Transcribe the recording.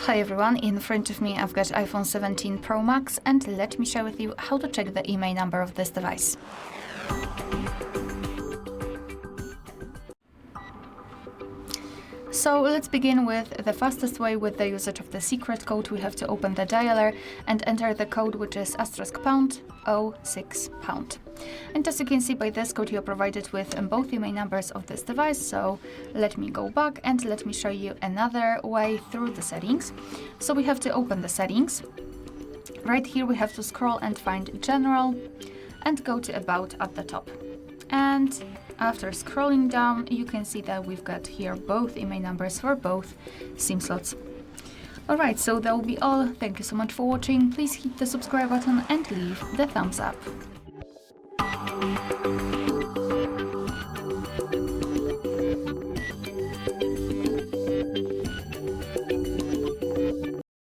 Hi everyone, in front of me I've got iPhone 17 Pro Max, and let me share with you how to check the IMEI number of this device. So let's begin with the fastest way. With the usage of the secret code, we have to open the dialer and enter the code, which is *#06#. And as you can see, by this code you're provided with both IMEI numbers of this device. So let me go back and let me show you another way through the settings. So we have to open the settings. Right here we have to scroll and find General and go to About at the top. And after scrolling down, you can see that we've got here both IMEI numbers for both SIM slots. Alright, so that will be all. Thank you so much for watching. Please hit the subscribe button and leave the thumbs up.